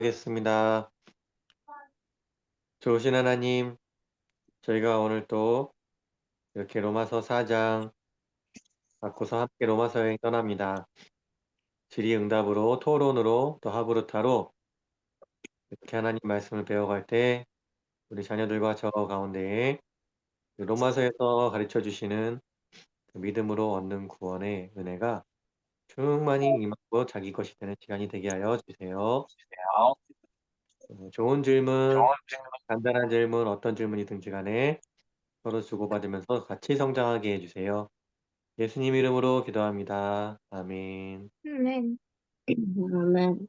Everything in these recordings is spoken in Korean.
되겠습니다. 좋으신 하나님, 저희가 오늘 또 이렇게 로마서 4장 갖고서 함께 로마서 여행 떠납니다. 질의응답으로, 토론으로, 또 하브루타로 이렇게 하나님 말씀을 배워갈 때 우리 자녀들과 저 가운데에 그 로마서에서 가르쳐 주시는 그 믿음으로 얻는 구원의 은혜가 충만히 임하고 자기 것이 되는 시간이 되게 하여 주세요. 좋은 질문, 간단한 질문, 어떤 질문이든지 간에 서로 주고받으면서 같이 성장하게 해주세요. 예수님 이름으로 기도합니다. 아멘. 네. 그러면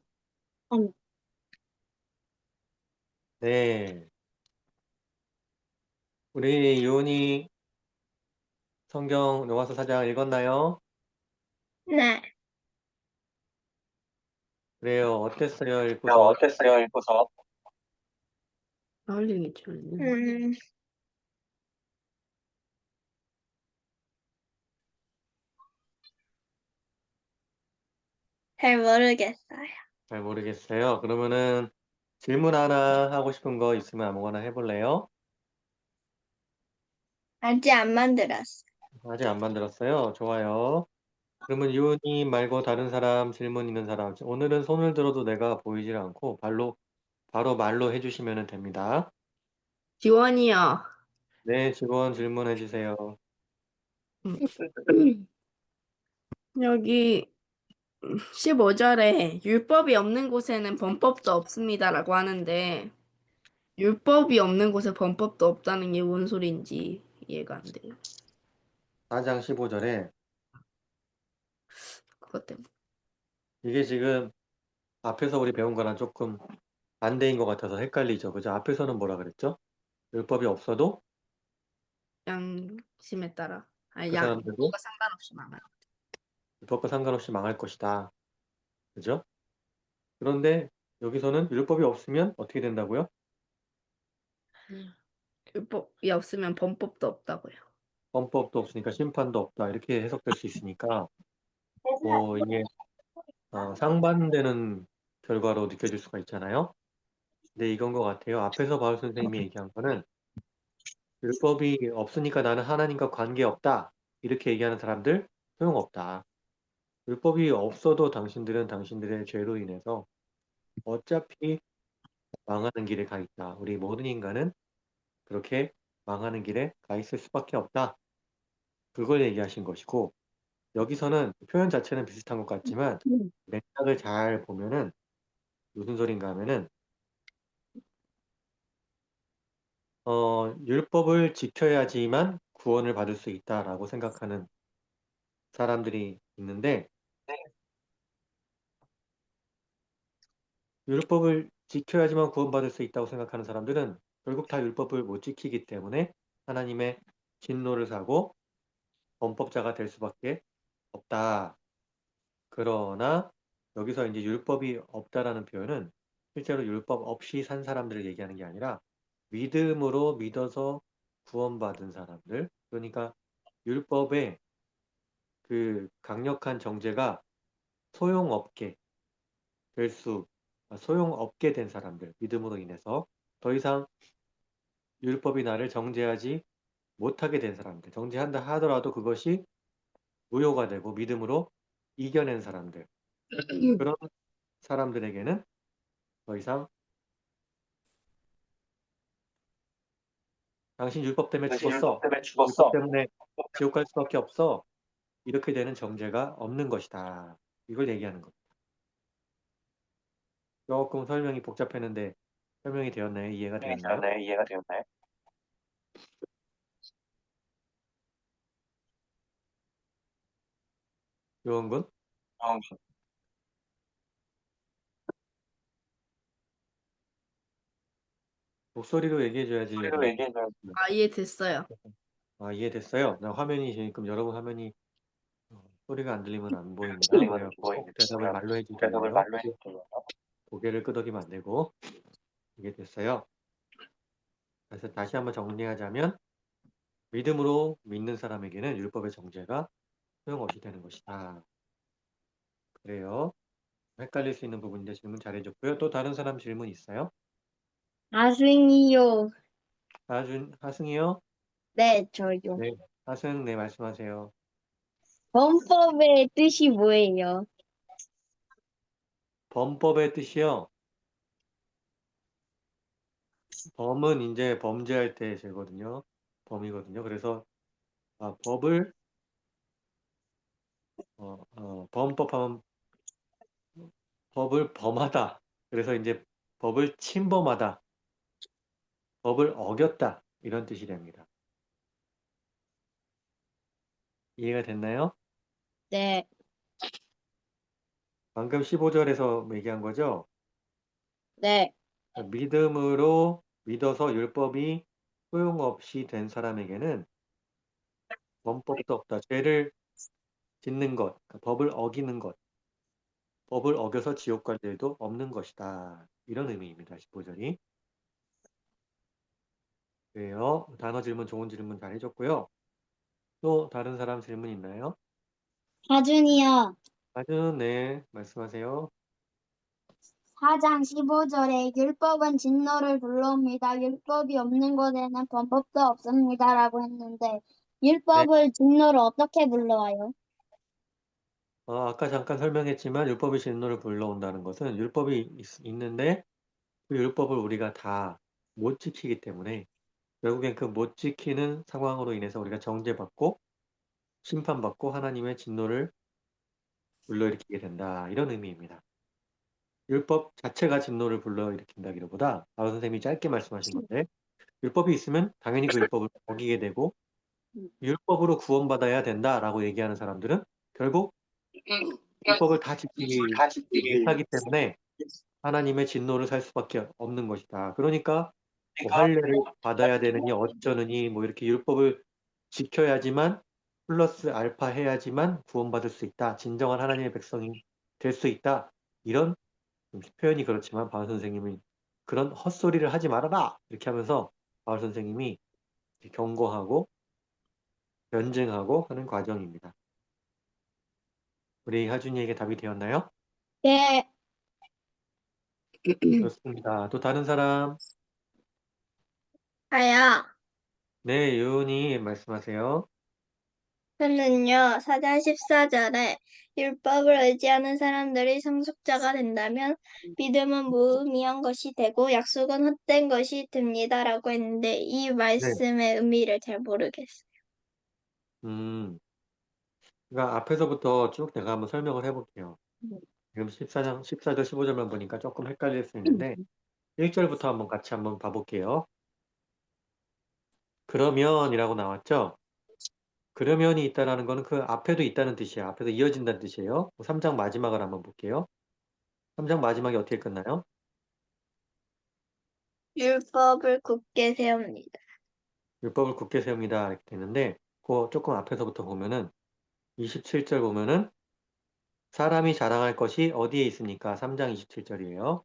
네. 우리 요은이 성경 로마서 4장 읽었나요? 네. 그래요. 어땠어요? 읽고서? 어땠어요, 읽고서? 헷갈리겠죠. 음, 잘 모르겠어요. 잘 모르겠어요. 그러면은 질문 하나 하고 싶은 거 있으면 아무거나 해볼래요? 아직 안 만들었어. 아직 안 만들었어요. 좋아요. 그러면 요은이 말고 다른 사람 질문 있는 사람 오늘은 손을 들어도 내가 보이질 않고 바로 말로 해주시면 됩니다. 지원이요. 네, 직원 질문해 주세요. 여기 15절에 율법이 없는 곳에는 범법도 없습니다라고 하는데 율법이 없는 곳에 범법도 없다는 게 뭔 소린지 이해가 안 돼요. 4장 15절에 그것 때문에. 이게 지금 앞에서 우리 배운 거랑 조금 반대인 것 같아서 헷갈리죠. 그죠? 앞에서는 뭐라 그랬죠? 율법이 없어도 양심에 따라. 아니, 그 사람들도 율법과 상관없이 망한. 율법과 상관없이 망할 것이다. 그죠? 그런데 여기서는 율법이 없으면 어떻게 된다고요? 율법이 없으면 범법도 없다고요. 헌법도 없으니까 심판도 없다. 이렇게 해석될 수 있으니까 이게 상반되는 결과로 느껴질 수가 있잖아요. 근데 이건 것 같아요. 앞에서 바울 선생님이 얘기한 거는 율법이 없으니까 나는 하나님과 관계없다. 이렇게 얘기하는 사람들 소용없다. 율법이 없어도 당신들은 당신들의 죄로 인해서 어차피 망하는 길에 가 있다. 우리 모든 인간은 그렇게 망하는 길에 가 있을 수밖에 없다. 그걸 얘기하신 것이고 여기서는 표현 자체는 비슷한 것 같지만 맥락을 잘 보면은 무슨 소린가 하면은 율법을 지켜야지만 구원을 받을 수 있다라고 생각하는 사람들이 있는데 율법을 지켜야지만 구원받을 수 있다고 생각하는 사람들은 결국 다 율법을 못 지키기 때문에 하나님의 진노를 사고 범법자가 될 수밖에 없다. 그러나 여기서 이제 율법이 없다라는 표현은 실제로 율법 없이 산 사람들을 얘기하는 게 아니라 믿음으로 믿어서 구원받은 사람들, 그러니까 율법의 그 강력한 정죄가 소용없게 될 수, 소용없게 된 사람들, 믿음으로 인해서 더 이상 율법이 나를 정죄하지 못하게 된 사람들, 정죄한다 하더라도 그것이 무효가 되고 믿음으로 이겨낸 사람들, 그런 사람들에게는 더 이상 당신 율법 때문에 당신 율법 죽었어. 때문에 율법 죽었어. 때문에 지옥 갈 수밖에 없어. 이렇게 되는 정죄가 없는 것이다. 이걸 얘기하는 것. 조금 설명이 복잡했는데 설명이 되었나요? 이해가 되었나요? 이해가 되었나요? 요원군? 어, 목소리로 얘기해줘야지 소리로 얘들아. 얘기해줘요. 아, 이해됐어요. 아, 이해됐어요? 나 화면이 지금 여러분 화면이 소리가 안 들리면 안 보입니다. 틀리면 그래요. 꼭 보입니다. 대답을 말로 해주셔야 대답을 돼요. 말로 해주세요. 고개를 끄덕이면 안 되고 이해됐어요. 그래서 다시 한번 정리하자면 믿음으로 믿는 사람에게는 율법의 정죄가 소용없이 되는 것이다. 그래요. 헷갈릴 수 있는 부분인데 질문 잘해줬고요. 또 다른 사람 질문 있어요? 하승이요. 하승이요? 네, 저요. 네. 하승, 네, 말씀하세요. 범법의 뜻이 뭐예요? 범법의 뜻이요. 범은 이제 범죄할 때 죄거든요. 범이거든요. 그래서 법을 범법하면 법을 범하다. 그래서 이제 법을 침범하다. 법을 어겼다. 이런 뜻이 됩니다. 이해가 됐나요? 네, 방금 15절에서 얘기한 거죠? 네. 믿음으로 믿어서 율법이 소용없이 된 사람에게는 범법도 없다. 죄를 짓는 것, 그러니까 법을 어기는 것, 법을 어겨서 지옥 갈 일도 없는 것이다. 이런 의미입니다. 15절이. 그래요. 단어 질문 좋은 질문 잘 해줬고요. 또 다른 사람 질문 있나요? 하준이요. 아주 네, 말씀하세요. 4장 15절에 율법은 진노를 불러옵니다. 율법이 없는 곳에는 범법도 없습니다라고 했는데 네. 율법을 진노를 어떻게 불러와요? 아까 잠깐 설명했지만 율법이 진노를 불러온다는 것은 율법이 있는데 그 율법을 우리가 다 못 지키기 때문에 결국엔 그 못 지키는 상황으로 인해서 우리가 정죄받고 심판받고 하나님의 진노를 불러일으키게 된다. 이런 의미입니다. 율법 자체가 진노를 불러일으킨다기보다 바울 선생님이 짧게 말씀하신 건데 율법이 있으면 당연히 그 율법을 어기게 되고 율법으로 구원받아야 된다라고 얘기하는 사람들은 결국 율법을 다 지키기 못하기 때문에 하나님의 진노를 살 수밖에 없는 것이다. 그러니까 뭐 할례를 받아야 되느니 어쩌느니 뭐 이렇게 율법을 지켜야지만 플러스 알파 해야지만 구원받을 수 있다. 진정한 하나님의 백성이 될 수 있다. 이런 표현이 그렇지만 바울 선생님이 그런 헛소리를 하지 말아라 이렇게 하면서 바울 선생님이 경고하고 변증하고 하는 과정입니다. 우리 하준이에게 답이 되었나요? 네, 좋습니다. 또 다른 사람? 아야. 네, 유은이 말씀하세요. 저는요, 4장 14절에 율법을 의지하는 사람들이 상속자가 된다면 믿음은 무의미한 것이 되고 약속은 헛된 것이 됩니다라고 했는데 이 네. 말씀의 의미를 잘 모르겠어요. 음, 그러니까 앞에서부터 쭉 내가 한번 설명을 해볼게요. 지금 14절, 15절만 보니까 조금 헷갈릴 수 있는데 1절부터 한번 같이 한번 봐볼게요. 그러면이라고 나왔죠? 그러면이 있다라는 거는 그 앞에도 있다는 뜻이야. 앞에서 이어진다는 뜻이에요. 3장 마지막을 한번 볼게요. 3장 마지막이 어떻게 끝나요? 율법을 굳게 세웁니다. 율법을 굳게 세웁니다. 이렇게 되는데 그 조금 앞에서부터 보면은 27절 보면은 사람이 자랑할 것이 어디에 있습니까? 3장 27절이에요.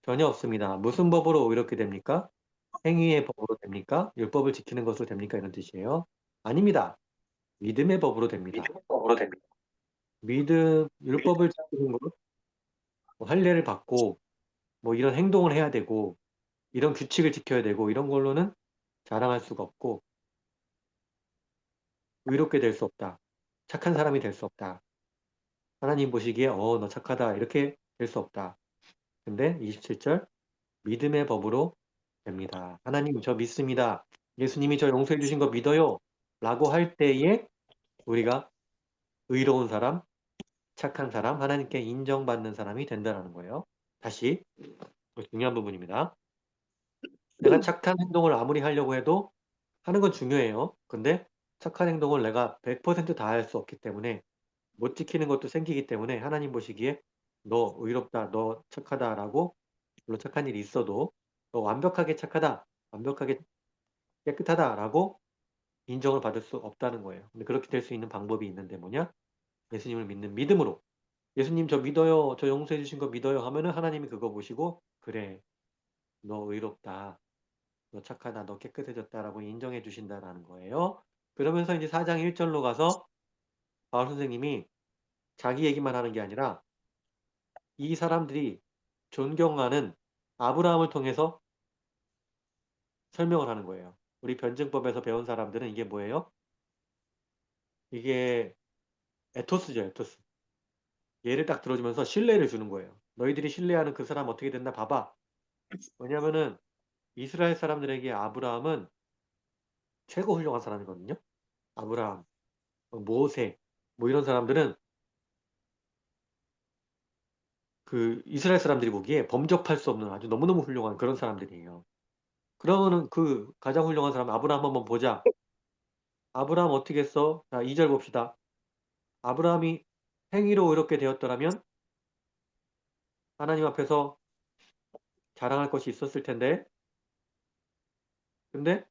전혀 없습니다. 무슨 법으로 이렇게 됩니까? 행위의 법으로 됩니까? 율법을 지키는 것으로 됩니까? 이런 뜻이에요. 아닙니다. 믿음의 법으로 됩니다. 율법을 지키는 것, 뭐 할례를 받고, 뭐 이런 행동을 해야 되고, 이런 규칙을 지켜야 되고, 이런 걸로는 자랑할 수가 없고, 의롭게 될 수 없다. 착한 사람이 될 수 없다. 하나님 보시기에, 너 착하다. 이렇게 될 수 없다. 근데 27절, 믿음의 법으로 됩니다. 하나님, 저 믿습니다. 예수님이 저 용서해 주신 거 믿어요. 라고 할 때에 우리가 의로운 사람, 착한 사람, 하나님께 인정받는 사람이 된다는 거예요. 다시, 중요한 부분입니다. 내가 착한 행동을 아무리 하려고 해도 하는 건 중요해요. 근데 착한 행동을 내가 100%다 할 수 없기 때문에 못 지키는 것도 생기기 때문에 하나님 보시기에 너 의롭다, 너 착하다라고 물론 착한 일이 있어도 너 완벽하게 착하다, 완벽하게 깨끗하다라고 인정을 받을 수 없다는 거예요. 근데 그렇게 될 수 있는 방법이 있는데 뭐냐? 예수님을 믿는 믿음으로 예수님 저 믿어요. 저 용서해 주신 거 믿어요. 하면은 하나님이 그거 보시고 그래. 너 의롭다. 너 착하다. 너 깨끗해졌다라고 인정해 주신다라는 거예요. 그러면서 이제 4장 1절로 가서 바울 선생님이 자기 얘기만 하는 게 아니라 이 사람들이 존경하는 아브라함을 통해서 설명을 하는 거예요. 우리 변증법에서 배운 사람들은 이게 뭐예요? 이게 에토스죠, 에토스. 얘를 딱 들어주면서 신뢰를 주는 거예요. 너희들이 신뢰하는 그 사람 어떻게 됐나 봐봐. 왜냐면은 이스라엘 사람들에게 아브라함은 최고 훌륭한 사람이거든요. 아브라함, 모세, 뭐 이런 사람들은 그 이스라엘 사람들이 보기에 범접할 수 없는 아주 너무너무 훌륭한 그런 사람들이에요. 그러면은 그 가장 훌륭한 사람 아브라함 한번 보자. 아브라함 어떻게 했어? 자, 2절 봅시다. 아브라함이 행위로 의롭게 되었더라면 하나님 앞에서 자랑할 것이 있었을 텐데, 근데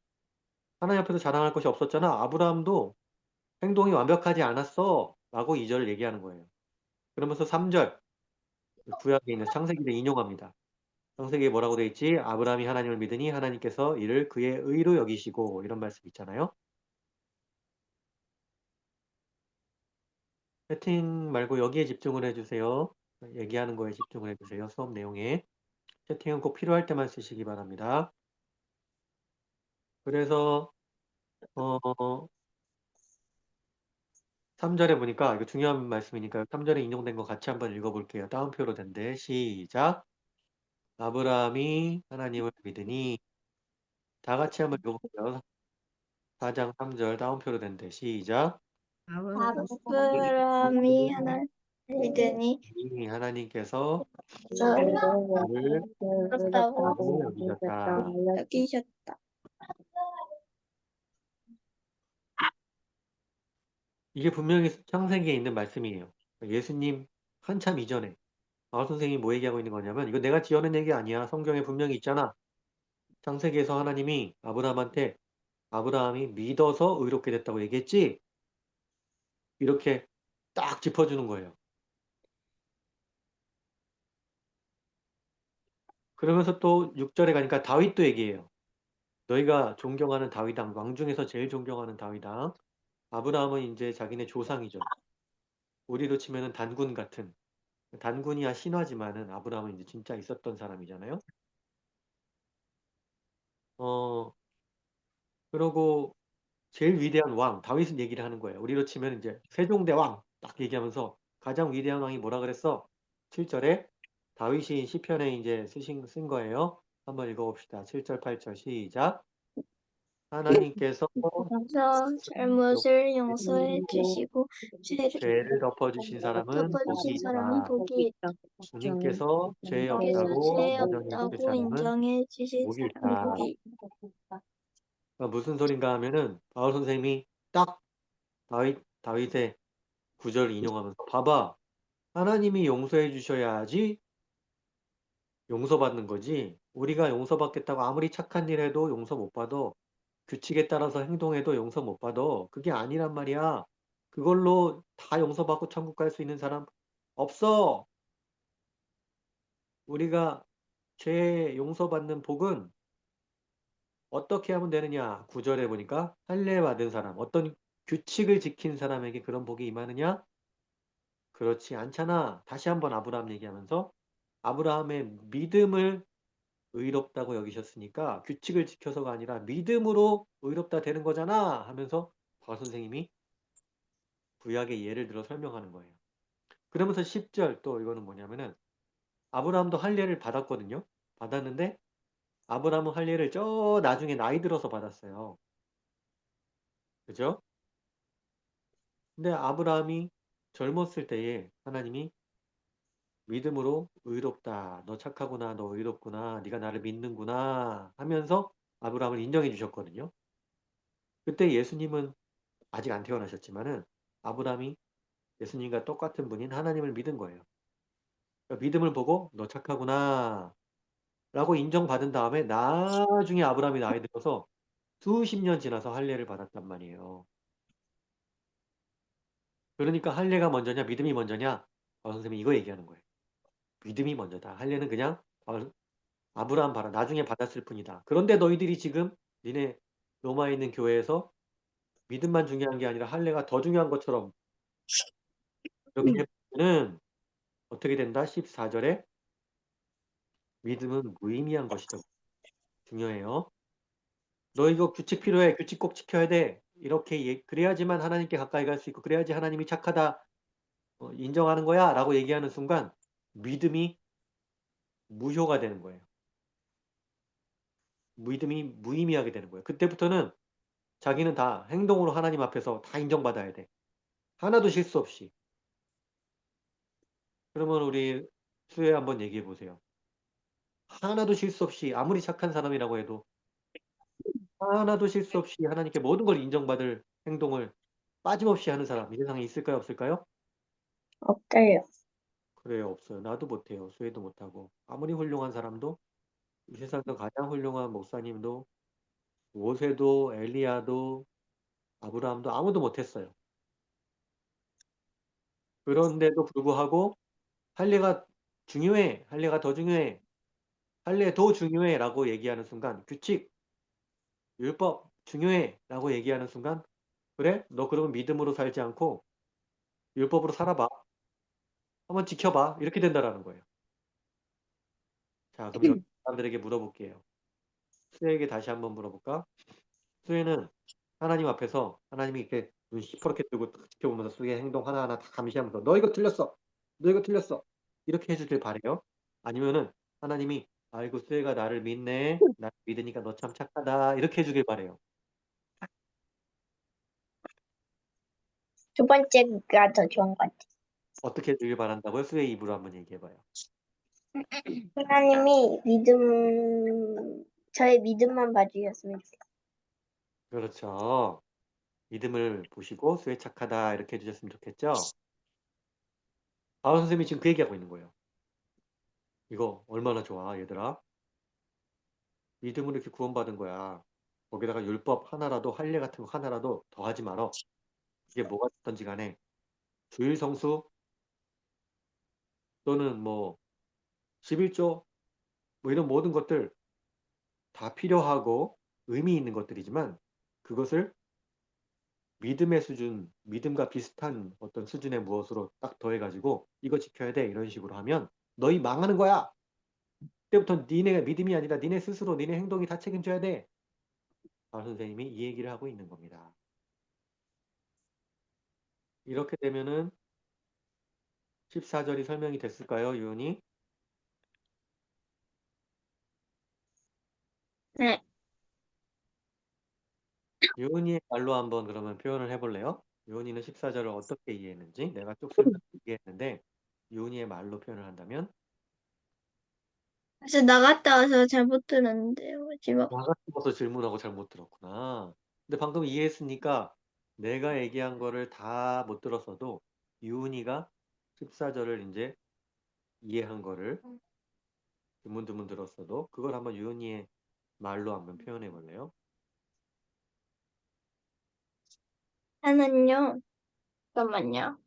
하나님 앞에서 자랑할 것이 없었잖아. 아브라함도 행동이 완벽하지 않았어. 라고 2절을 얘기하는 거예요. 그러면서 3절, 구약에 있는 창세기를 인용합니다. 창세기에 뭐라고 돼 있지? 아브라함이 하나님을 믿으니 하나님께서 이를 그의 의로 여기시고, 이런 말씀 있잖아요. 채팅 말고 여기에 집중을 해주세요. 얘기하는 거에 집중을 해주세요. 수업 내용에. 채팅은 꼭 필요할 때만 쓰시기 바랍니다. 그래서 3절에 보니까 이거 중요한 말씀이니까 3절에 인용된 거 같이 한번 읽어볼게요. 따옴표로 된대. 시작. 아브라함이 하나님을 믿으니 다 같이 한번 읽어볼게요. 4장 3절 따옴표로 된대. 시작. 아브라함이 하나님을 믿으니 이 하나님께서 그를 그렇다고 여기셨다. 여기셨다. 이게 분명히 창세기에 있는 말씀이에요. 예수님 한참 이전에 마을 선생님이 뭐 얘기하고 있는 거냐면 이거 내가 지어낸 얘기 아니야. 성경에 분명히 있잖아. 창세기에서 하나님이 아브라함한테 아브라함이 믿어서 의롭게 됐다고 얘기했지? 이렇게 딱 짚어주는 거예요. 그러면서 또 6절에 가니까 다윗도 얘기해요. 너희가 존경하는 다윗왕, 왕 중에서 제일 존경하는 다윗왕. 아브라함은 이제 자기네 조상이죠. 우리로 치면은 단군 같은. 단군이야 신화지만은 아브라함은 이제 진짜 있었던 사람이잖아요. 그러고 제일 위대한 왕, 다윗은 얘기를 하는 거예요. 우리로 치면 이제 세종대왕 딱 얘기하면서 가장 위대한 왕이 뭐라 그랬어? 7절에 다윗이 시편에 이제 쓴 거예요. 한번 읽어봅시다. 7절, 8절 시작. 하나님께서 그래서 잘못을 용서해 주시고 죄를 덮어주신 사람은 복이 덮어주신 사람은 있다. 복이 있다. 주님께서 죄 주께서 없다고 죄 인정해 주실 없다고 사람은 인정해 주신 복이 사람은 있다. 복이 그러니까 무슨 소린가 하면은 바울 선생님이 딱 다윗의 구절을 인용하면서 봐봐. 하나님이 용서해 주셔야지 용서받는 거지. 우리가 용서받겠다고 아무리 착한 일 해도 용서 못 받아. 규칙에 따라서 행동해도 용서 못 받아. 그게 아니란 말이야. 그걸로 다 용서받고 천국 갈 수 있는 사람 없어. 우리가 죄 용서받는 복은 어떻게 하면 되느냐? 9절에 보니까 할례 받은 사람, 어떤 규칙을 지킨 사람에게 그런 복이 임하느냐? 그렇지 않잖아. 다시 한번 아브라함 얘기하면서 아브라함의 믿음을 의롭다고 여기셨으니까 규칙을 지켜서가 아니라 믿음으로 의롭다 되는 거잖아 하면서 박 선생님이 구약의 예를 들어 설명하는 거예요. 그러면서 10절 또 이거는 뭐냐면은 아브라함도 할례를 받았거든요. 받았는데 아브라함은 할례를 저 나중에 나이 들어서 받았어요. 그죠? 근데 아브라함이 젊었을 때에 하나님이 믿음으로 의롭다. 너 착하구나. 너 의롭구나. 네가 나를 믿는구나 하면서 아브라함을 인정해 주셨거든요. 그때 예수님은 아직 안 태어나셨지만은 아브라함이 예수님과 똑같은 분인 하나님을 믿은 거예요. 그러니까 믿음을 보고 너 착하구나 라고 인정받은 다음에 나중에 아브라함이 나이 들어서 수십 년 지나서 할례를 받았단 말이에요. 그러니까 할례가 먼저냐 믿음이 먼저냐? 선생님이 이거 얘기하는 거예요. 믿음이 먼저다. 할례는 그냥 아브라함 봐라. 나중에 받았을 뿐이다. 그런데 너희들이 지금 니네 로마에 있는 교회에서 믿음만 중요한 게 아니라 할례가 더 중요한 것처럼 이렇게 보면은 어떻게 된다? 14절에 믿음은 무의미한 것이다. 중요해요. 너 이거 규칙 필요해. 규칙 꼭 지켜야 돼. 이렇게 그래야지만 하나님께 가까이 갈 수 있고 그래야지 하나님이 착하다 인정하는 거야 라고 얘기하는 순간 믿음이 무효가 되는 거예요. 믿음이 무의미하게 되는 거예요. 그때부터는 자기는 다 행동으로 하나님 앞에서 다 인정받아야 돼. 하나도 실수 없이. 그러면 우리 수혜 한번 얘기해 보세요. 하나도 실수 없이 아무리 착한 사람이라고 해도 하나도 실수 없이 하나님께 모든 걸 인정받을 행동을 빠짐없이 하는 사람 이 세상에 있을까요? 없을까요? 없어요. 그래요. 없어요. 나도 못해요. 수혜도 못하고. 아무리 훌륭한 사람도 이 세상에서 가장 훌륭한 목사님도 모세도 엘리야도 아브라함도 아무도 못했어요. 그런데도 불구하고 할례가 중요해. 할례가 더 중요해. 할례 더 중요해 라고 얘기하는 순간 규칙, 율법 중요해 라고 얘기하는 순간 그래? 너 그러면 믿음으로 살지 않고 율법으로 살아봐. 한번 지켜봐. 이렇게 된다라는 거예요. 자, 그럼 여기 사람들에게 물어볼게요. 수혜에게 다시 한번 물어볼까? 수혜는 하나님 앞에서 하나님이 이렇게 눈 시퍼렇게 뜨고 딱 지켜보면서 수혜의 행동 하나하나 다 감시하면서 너 이거 틀렸어. 너 이거 틀렸어. 이렇게 해주길 바래요. 아니면은 하나님이 아이고 수혜가 나를 믿네. 나를 믿으니까 너 참 착하다. 이렇게 해주길 바래요. 두 번째가 더 좋은 것 같아요. 어떻게 해주길 바란다고요? 수혜 입으로 한번 얘기해봐요. 하나님이 저의 믿음만 봐주셨으면 좋겠어요. 그렇죠. 믿음을 보시고 수혜 착하다 이렇게 해주셨으면 좋겠죠. 바울 선생님이 지금 그 얘기하고 있는 거예요. 이거 얼마나 좋아 얘들아. 믿음으로 이렇게 구원받은 거야. 거기다가 율법 하나라도 할례 같은 거 하나라도 더하지 말어. 이게 뭐가 됐든지 간에 주일 성수 또는 뭐 11조 뭐 이런 모든 것들 다 필요하고 의미 있는 것들이지만 그것을 믿음의 수준, 믿음과 비슷한 어떤 수준의 무엇으로 딱 더해가지고 이거 지켜야 돼 이런 식으로 하면 너희 망하는 거야. 그때부터 니네가 믿음이 아니라 니네 스스로 니네 행동이 다 책임져야 돼. 박 선생님이 이 얘기를 하고 있는 겁니다. 이렇게 되면은 14절이 설명이 됐을까요, 유은이? 네. 유은이의 말로 한번 그러면 표현을 해볼래요? 유은이는 14절을 어떻게 이해했는지 내가 쭉 설명을 이해했는데 유은이의 말로 표현을 한다면 그래서 나갔다 와서 잘못 들었는데요. 마지막. 나 같은 것도 질문하고 잘 못 들었구나. 근데 방금 이해했으니까 내가 얘기한 거를 다 못 들었어도 유은이가 14절을 이제 이해한 거를 드문드문 들었어도 그걸 한번 유은이의 말로 한번 표현해 볼래요? 하나는요. 잠깐만요.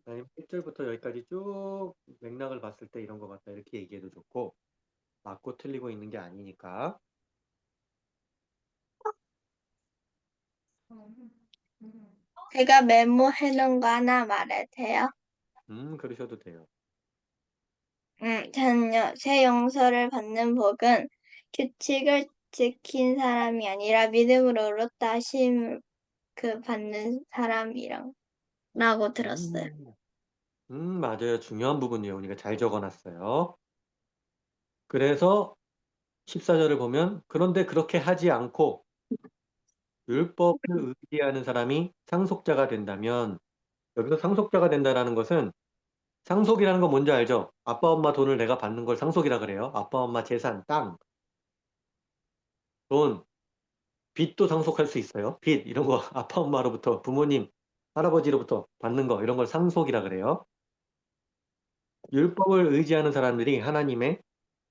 아니면 1절부터 여기까지 쭉 맥락을 봤을 때 이런 것 같다 이렇게 얘기해도 좋고 맞고 틀리고 있는 게 아니니까 제가 메모해 놓은 거 하나 말해도 돼요? 그러셔도 돼요. 저는요, 새 용서를 받는 복은 규칙을 지킨 사람이 아니라 믿음으로 의롭다 하심을 받는 사람이라고 들었어요. 맞아요. 중요한 부분이에요. 우리가 잘 적어놨어요. 그래서 14절을 보면 그런데 그렇게 하지 않고 율법을 의지하는 사람이 상속자가 된다면 여기서 상속자가 된다라는 것은 상속이라는 건 뭔지 알죠? 아빠 엄마 돈을 내가 받는 걸 상속이라 그래요. 아빠 엄마 재산, 땅, 돈, 빚도 상속할 수 있어요. 빚 이런 거 아빠 엄마로부터 부모님, 할아버지로부터 받는 거 이런 걸 상속이라 그래요. 율법을 의지하는 사람들이 하나님의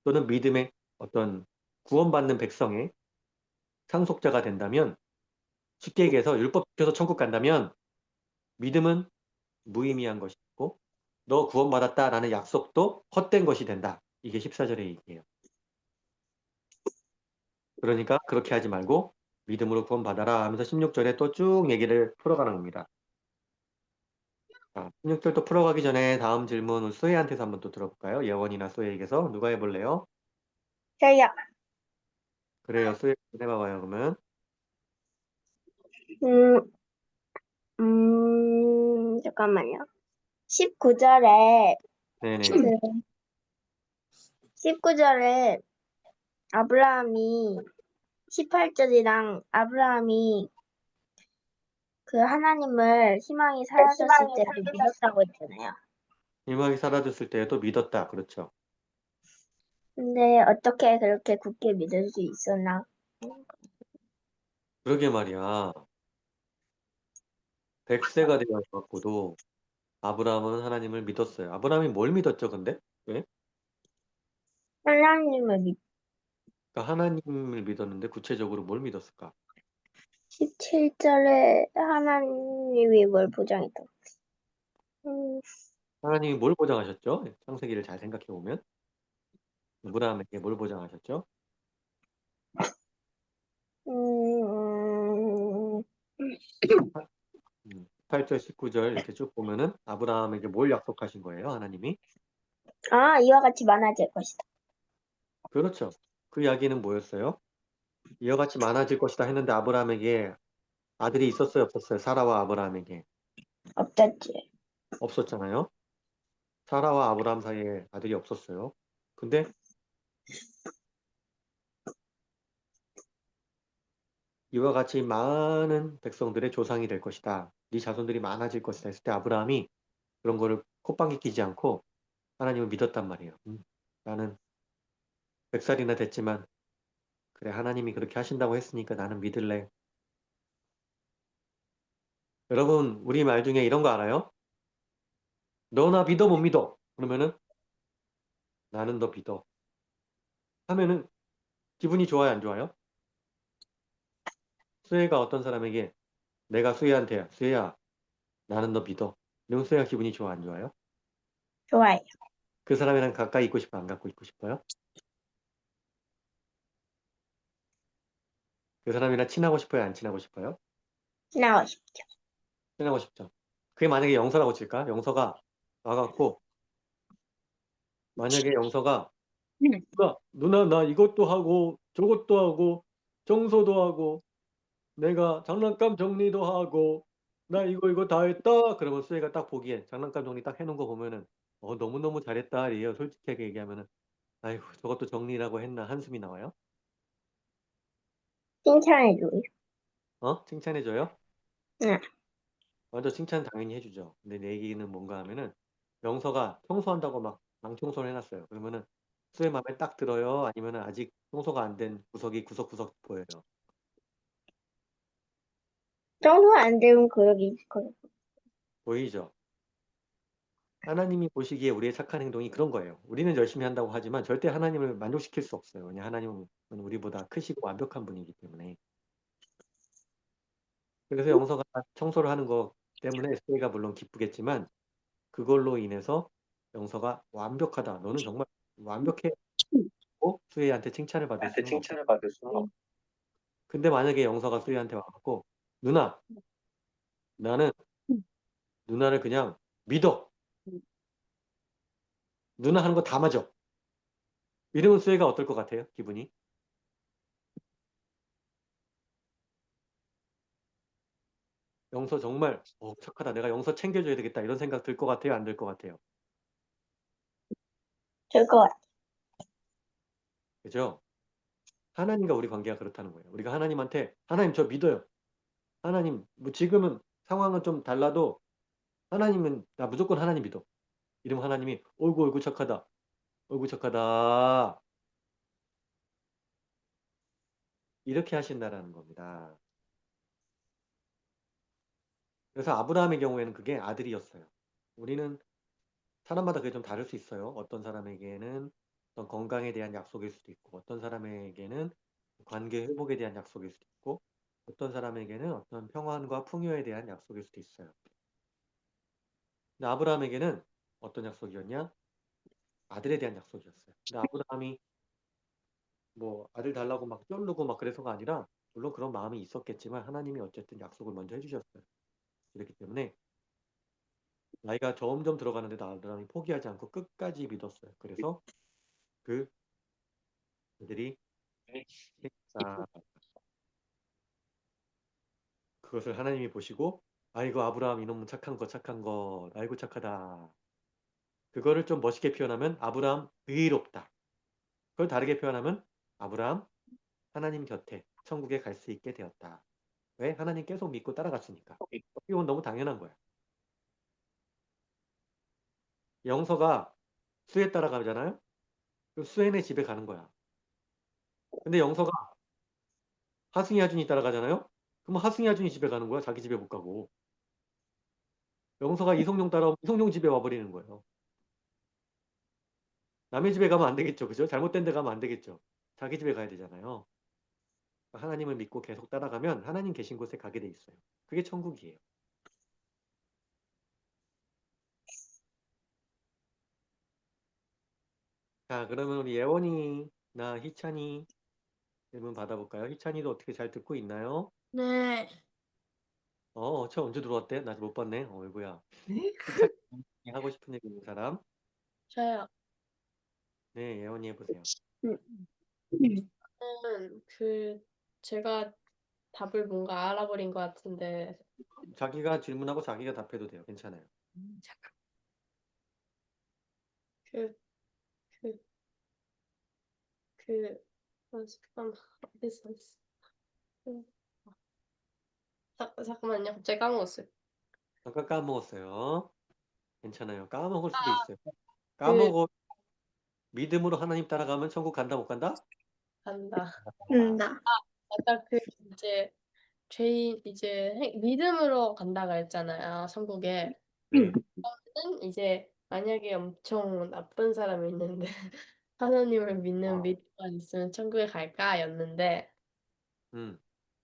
또는 믿음의 어떤 구원받는 백성의 상속자가 된다면 쉽게 얘기해서 율법 지켜서 천국 간다면 믿음은 무의미한 것이고 너 구원받았다라는 약속도 헛된 것이 된다. 이게 14절의 얘기예요. 그러니까 그렇게 하지 말고 믿음으로 구원받아라 하면서 16절에 또 쭉 얘기를 풀어가는 겁니다. 자, 16절도 풀어가기 전에 다음 질문 소혜한테서 한번 또 들어볼까요? 예원이나 소혜에게서 누가 해볼래요? 저요. 그래요, 소혜 해봐봐요. 그러면 음, 잠깐만요. 19절에, 네네. 19절에 아브라함이, 18절이랑 아브라함이 그 하나님을 희망이 사라졌을 때 믿었다고 했잖아요. 희망이 사라졌을 때에도 믿었다. 그렇죠. 근데 어떻게 그렇게 굳게 믿을 수 있었나? 그러게 말이야. 100세가 되어갖고도 아브라함은 하나님을 믿었어요. 아브라함이 뭘 믿었죠, 근데? 왜? 하나님을 믿, 그러니까 하나님을 믿었는데 구체적으로 뭘 믿었을까? 17절에 하나님이 뭘 보장했다고. 하나님이 뭘 보장하셨죠? 창세기를 잘 생각해 보면 아브라함에게 뭘 보장하셨죠? 음, 8절, 19절 이렇게 쭉 보면은 아브라함에게 뭘 약속하신 거예요, 하나님이? 이와 같이 많아질 것이다. 그렇죠. 그 이야기는 뭐였어요? 이와 같이 많아질 것이다 했는데 아브라함에게 아들이 있었어요, 없었어요? 사라와 아브라함에게 없었지. 없었잖아요. 사라와 아브라함 사이에 아들이 없었어요. 근데 이와 같이 많은 백성들의 조상이 될 것이다. 네 자손들이 많아질 것이다 했을 때 아브라함이 그런 거를 콧방귀 끼지 않고 하나님을 믿었단 말이에요. 나는 100살이나 됐지만 그래 하나님이 그렇게 하신다고 했으니까 나는 믿을래. 여러분 우리 말 중에 이런 거 알아요? 너 나 믿어 못 믿어? 그러면은 나는 너 믿어. 하면은 기분이 좋아요 안 좋아요? 수혜가 어떤 사람에게 내가 수혜한테 수혜야 나는 너 믿어. 이러면 수혜가 기분이 좋아 안 좋아요? 좋아요. 그 사람이랑 가까이 있고 싶어 안 갖고 있고 싶어요? 그 사람이랑 친하고 싶어요 안 친하고 싶어요? 나오십 친하고 싶죠. 그게 만약에 영서라고 칠까? 영서가 와갖고 만약에 영서가 누나 나 이것도 하고 저것도 하고 청소도 하고 내가 장난감 정리도 하고 나 이거 다 했다. 그러면 수혜가 딱 보기에 장난감 정리 딱 해놓은 거 보면은 너무너무 잘했다. 이에요. 솔직하게 얘기하면은 아이고 저것도 정리라고 했나 한숨이 나와요. 칭찬해줘요. 칭찬해줘요? 응. 먼저 칭찬 당연히 해주죠. 근데 내 얘기는 뭔가 하면은 영서가 청소한다고 막 망청소를 해놨어요. 그러면은 수혜 마음에 딱 들어요? 아니면은 아직 청소가 안 된 구석이 구석구석 보여요? 정도 안 되면 그러기 있을 거예요. 보이죠? 하나님이 보시기에 우리의 착한 행동이 그런 거예요. 우리는 열심히 한다고 하지만 절대 하나님을 만족시킬 수 없어요. 왜냐 하나님은 우리보다 크시고 완벽한 분이기 때문에. 그래서 영서가 청소를 하는 거 때문에 수혜가 물론 기쁘겠지만 그걸로 인해서 영서가 완벽하다. 너는 정말 완벽해. 수혜한테 칭찬을 받을 나한테 수는 없어. 칭찬을 받을 수는 없. 근데 만약에 영서가 수혜한테 와갖고 누나 나는 누나를 그냥 믿어. 누나 하는 거 다 맞아. 이러면 수혜가 어떨 것 같아요? 기분이? 영서 정말 착하다. 내가 영서 챙겨줘야 되겠다. 이런 생각 들 것 같아요? 안 들 것 같아요? 될것 같아. 그죠? 하나님과 우리 관계가 그렇다는 거예요. 우리가 하나님한테 하나님 저 믿어요. 하나님 뭐 지금은 상황은 좀 달라도 하나님은 나 무조건 하나님 믿어. 이러면 하나님이 어이구 어이구 착하다. 어이구 착하다. 이렇게 하신다라는 겁니다. 그래서 아브라함의 경우에는 그게 아들이었어요. 우리는 사람마다 그게 좀 다를 수 있어요. 어떤 사람에게는 어떤 건강에 대한 약속일 수도 있고, 어떤 사람에게는 관계 회복에 대한 약속일 수도 있고, 어떤 사람에게는 어떤 평안과 풍요에 대한 약속일 수도 있어요. 근데 아브라함에게는 어떤 약속이었냐? 아들에 대한 약속이었어요. 근데 아브라함이 뭐 아들 달라고 막 쫄르고 막 그래서가 아니라, 물론 그런 마음이 있었겠지만 하나님이 어쨌든 약속을 먼저 해주셨어요. 그렇기 때문에 나이가 점점 들어가는데도 아브라함이 포기하지 않고 끝까지 믿었어요. 그래서 그들이 했다. 그것을 하나님이 보시고 아이고 아브라함 이놈은 착한 거 아이고 착하다. 그거를 좀 멋있게 표현하면 아브라함 의롭다. 그걸 다르게 표현하면 아브라함 하나님 곁에 천국에 갈 수 있게 되었다. 왜? 하나님 계속 믿고 따라갔으니까. 이건 너무 당연한 거야. 영서가 수에 따라가잖아요. 그럼 수에네 집에 가는 거야. 근데 영서가 하승이 아준이 따라가잖아요. 그럼 하승이 아준이 집에 가는 거야. 자기 집에 못 가고. 영서가 이성용 따라오면 이성용 집에 와버리는 거예요. 남의 집에 가면 안 되겠죠. 그죠? 잘못된 데 가면 안 되겠죠. 자기 집에 가야 되잖아요. 하나님을 믿고 계속 따라가면 하나님 계신 곳에 가게 돼 있어요. 그게 천국이에요. 자, 그러면 우리 예원이나 희찬이 질문 받아볼까요? 희찬이도 어떻게 잘 듣고 있나요? 네. 저 언제 들어왔대? 나 아직 못 봤네. 어이구야. 희찬이 하고 싶은 얘기 있는 사람? 저요. 네, 예원이 해보세요. 제가 답을 뭔가 알아버린 것 같은데, 자기가 질문하고 자기가 답해도 돼요. 괜찮아요. 그, 그, 잠깐만, 어딨어. 그, 잠깐만요. 갑자기 까먹었어요. 잠깐 까먹었어요. 괜찮아요. 까먹을 수도 있어요. 그, 까먹어. 믿음으로 하나님 따라가면 천국 간다, 못 간다? 간다. 나. 아까 이제, 믿음으로 간다고 했잖아요. 천국에. 네. 는 이제, 만약에 엄청 나쁜 사람이 있는데, 하나님을 믿는 믿음만 있으면 천국에 갈까? 였는데,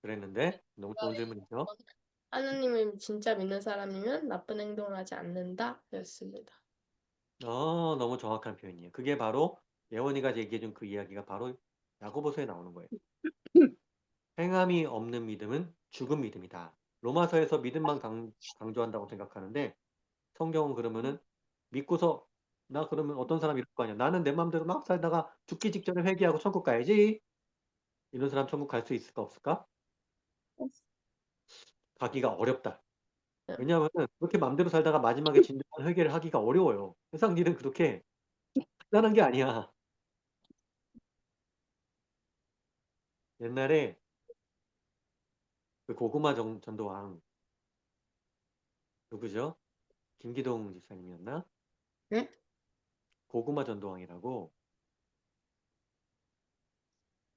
그랬는데 너무 좋은 질문이죠. 하나님을 진짜 믿는 사람이면 나쁜 행동을 하지 않는다? 였습니다. 너무 정확한 표현이에요. 그게 바로 예원이가 얘기해준 그 이야기가 바로 야고보서에 나오는 거예요. 행함이 없는 믿음은 죽은 믿음이다. 로마서에서 믿음만 강조한다고 생각하는데 성경은 그러면은 믿고서 나 그러면 어떤 사람이 이럴 거 아니야. 나는 내 마음대로 막 살다가 죽기 직전에 회개하고 천국 가야지. 이런 사람 천국 갈 수 있을까 없을까? 가기가 어렵다. 왜냐하면 그렇게 마음대로 살다가 마지막에 진정한 회개를 하기가 어려워요. 세상 일은 그렇게 간단한 게 아니야. 옛날에 그 고구마 전도왕 누구죠? 김기동 집사님이었나? 네? 고구마 전도왕이라고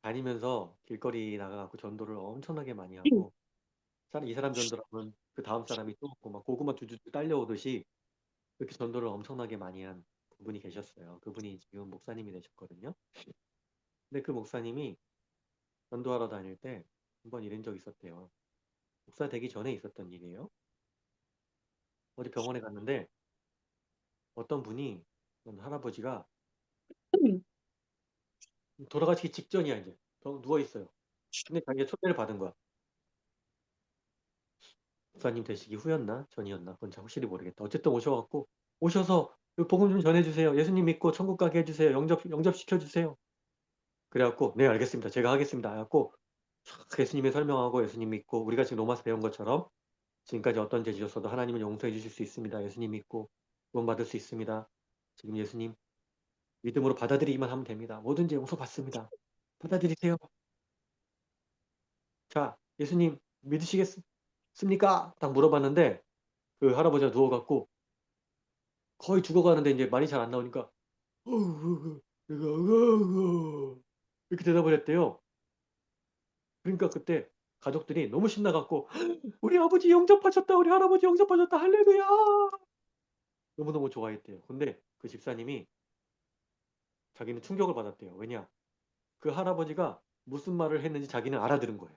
다니면서 길거리 나가갖고 전도를 엄청나게 많이 하고 이 사람 전도하면 그 다음 사람이 또 없고 막 고구마 주주주 딸려오듯이 그렇게 전도를 엄청나게 많이 한 분이 계셨어요. 그분이 지금 목사님이 되셨거든요. 근데 그 목사님이 전도하러 다닐 때 한번 이런 적이 있었대요. 목사 되기 전에 있었던 일이에요. 어디 병원에 갔는데 어떤 분이 어떤 할아버지가 돌아가시기 직전이야 이제 누워 있어요. 근데 자기가 초대를 받은 거야. 목사님 되시기 후였나 전이었나 그건 잘 확실히 모르겠다. 어쨌든 오셔서 복음 좀 전해주세요. 예수님 믿고 천국 가게 해주세요. 영접 시켜주세요. 그래갖고 네 알겠습니다. 제가 하겠습니다. 해갖고 촥 예수님의 설명하고 예수님 믿고 우리가 지금 로마서 배운 것처럼 지금까지 어떤 죄 지었어도 하나님은 용서해 주실 수 있습니다. 예수님 믿고 구원받을 수 있습니다. 지금 예수님 믿음으로 받아들이기만 하면 됩니다. 뭐든지 용서받습니다. 받아들이세요. 자, 예수님 믿으시겠습니까? 딱 물어봤는데 그 할아버지가 누워갖고 거의 죽어가는데 이제 말이 잘 안 나오니까 이렇게 대답을 했대요. 그러니까 그때 가족들이 너무 신나갖고 우리 아버지 영접하셨다. 우리 할아버지 영접하셨다. 할렐루야. 너무너무 좋아했대요. 근데 그 집사님이 자기는 충격을 받았대요. 왜냐? 그 할아버지가 무슨 말을 했는지 자기는 알아들은 거예요.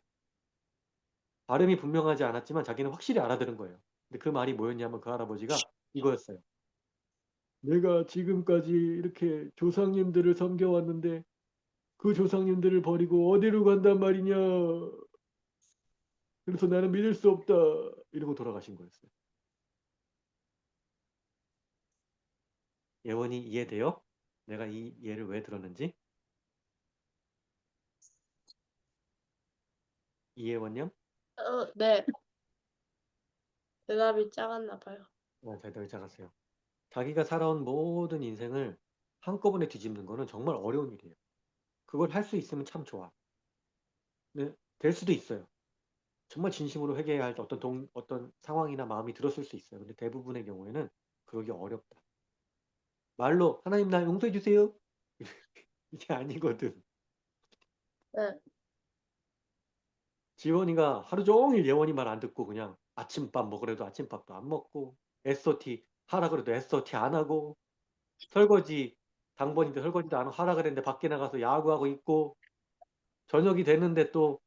발음이 분명하지 않았지만 자기는 확실히 알아들은 거예요. 근데 그 말이 뭐였냐면 그 할아버지가 이거였어요. 내가 지금까지 이렇게 조상님들을 섬겨왔는데 그 조상님들을 버리고 어디로 간단 말이냐. 그래서 나는 믿을 수 없다. 이러고 돌아가신 거였어요. 예원이 이해돼요? 내가 이 예를 왜 들었는지? 이해원요? 네. 대답이 작았나 봐요. 대답이 작았어요. 자기가 살아온 모든 인생을 한꺼번에 뒤집는 거는 정말 어려운 일이에요. 그걸 할 수 있으면 참 좋아. 네, 될 수도 있어요. 정말 진심으로 회개해야 할 어떤 상황이나 마음이 들었을 수 있어요. 근데 대부분의 경우에는 그러기 어렵다. 말로 하나님 나 용서해 주세요. 이게 아니거든. 네. 지원이가 하루 종일 예원이 말 안 듣고 그냥 아침밥 먹으래도 아침밥도 안 먹고 SOT 하라 그래도 SOT 안 하고 설거지 당번인데 설거지도 안 하라 그랬는데 밖에 나가서 야구하고 있고 저녁이 됐는데 또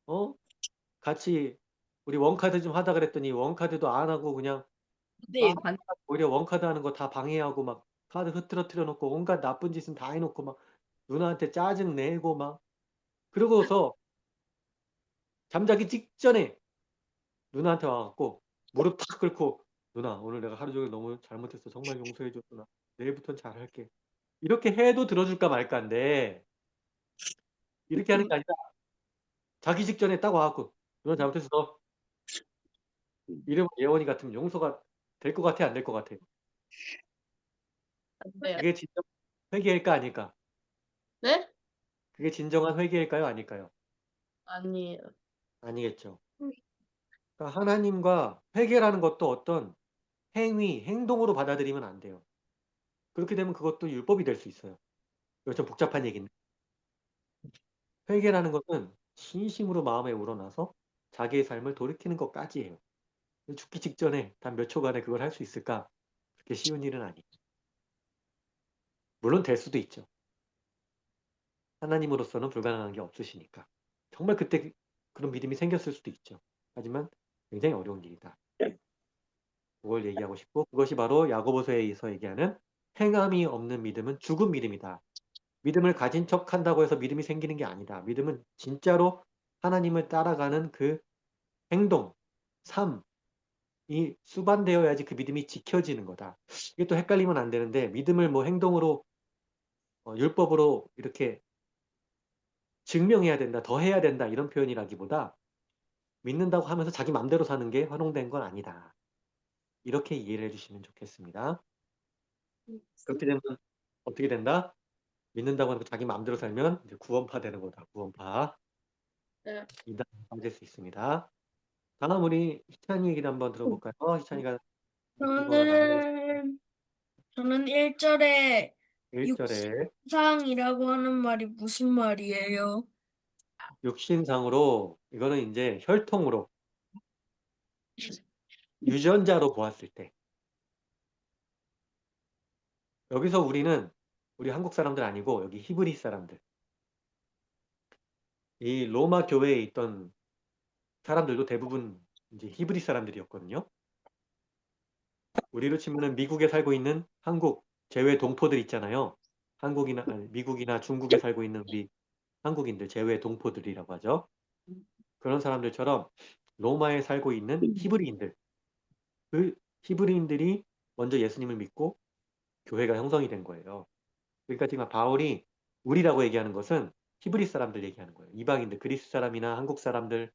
어? 같이 우리 원카드 좀 하다 그랬더니 원카드도 안 하고 그냥 네, 오히려 원카드 하는 거 다 방해하고 막 카드 흐트러뜨려 놓고 온갖 나쁜 짓은 다 해놓고 막 누나한테 짜증 내고 막 그러고서 잠자기 직전에 누나한테 와갖고 무릎 탁 꿇고 누나 오늘 내가 하루 종일 너무 잘못했어 정말 용서해줘 누나 내일부터는 잘할게 이렇게 해도 들어줄까 말까인데 이렇게 하는 게 아니라 자기 직전에 딱 와갖고 누나 잘못했어 이러면 예원이 같으면 용서가 될 것 같아 안 될 것 같아 안 돼요. 그게 진정 회개일까 아닐까 네? 그게 진정한 회개일까요 아닐까요 아니에요. 아니겠죠 그러니까 하나님과 회개라는 것도 어떤 행동으로 받아들이면 안 돼요 그렇게 되면 그것도 율법이 될 수 있어요 이거 좀 복잡한 얘기인데 회개라는 것은 진심으로 마음에 우러나서 자기의 삶을 돌이키는 것까지예요. 죽기 직전에 단 몇 초간에 그걸 할 수 있을까? 그렇게 쉬운 일은 아니에요. 물론 될 수도 있죠. 하나님으로서는 불가능한 게 없으시니까. 정말 그때 그런 믿음이 생겼을 수도 있죠. 하지만 굉장히 어려운 일이다. 그걸 얘기하고 싶고 그것이 바로 야고보서에서 얘기하는 행함이 없는 믿음은 죽은 믿음이다. 믿음을 가진 척 한다고 해서 믿음이 생기는 게 아니다. 믿음은 진짜로 하나님을 따라가는 그 행동, 삶, 이 수반되어야지 그 믿음이 지켜지는 거다. 이게 또 헷갈리면 안 되는데 믿음을 뭐 행동으로 율법으로 이렇게 증명해야 된다, 더 해야 된다 이런 표현이라기보다 믿는다고 하면서 자기 맘대로 사는 게 활용된 건 아니다. 이렇게 이해를 해주시면 좋겠습니다. 그렇게 되면 어떻게 된다? 믿는다고 하고 자기 마음대로 살면 이제 구원파 되는 거다. 구원파. 네. 이단 빠질 수 있습니다. 다음 우리 희찬이 얘기를 한번 들어볼까요? 희찬이가 느낀 거나 나누고 저는 1절에 1절에 육상이라고 하는 말이 무슨 말이에요? 육신상으로 이거는 이제 혈통으로 유전자로 보았을 때 여기서 우리 한국 사람들 아니고 여기 히브리 사람들 이 로마 교회에 있던 사람들도 대부분 이제 히브리 사람들이었거든요. 우리로 치면은 미국에 살고 있는 한국 제외 동포들 있잖아요. 미국이나 중국에 살고 있는 우리 한국인들 제외 동포들이라고 하죠. 그런 사람들처럼 로마에 살고 있는 히브리인들 그 히브리인들이 먼저 예수님을 믿고 교회가 형성이 된 거예요. 그러니까 지금 바울이 우리라고 얘기하는 것은 히브리 사람들 얘기하는 거예요. 이방인들, 그리스 사람이나 한국 사람들,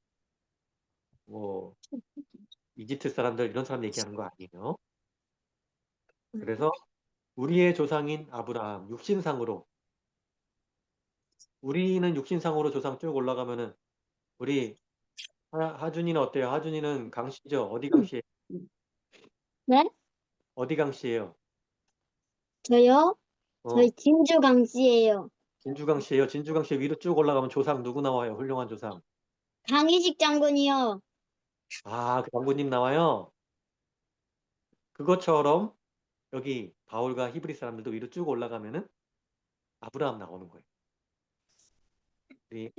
뭐 이집트 사람들 이런 사람 얘기하는 거 아니에요. 그래서 우리의 조상인 아브라함 육신상으로 우리는 육신상으로 조상 쭉 올라가면은 우리 하준이는 어때요? 하준이는 강씨죠? 어디 강씨? 네? 어디 강씨예요? 저요? 어, 진주 강씨예요. 진주강씨예요. 진주강씨 위로 쭉 올라가면 조상 누구 나와요? 훌륭한 조상. 강희식 장군이요. 아, 그 장군님 나와요. 그것처럼 여기 바울과 히브리 사람들도 위로 쭉 올라가면은 아브라함 나오는 거예요. 우리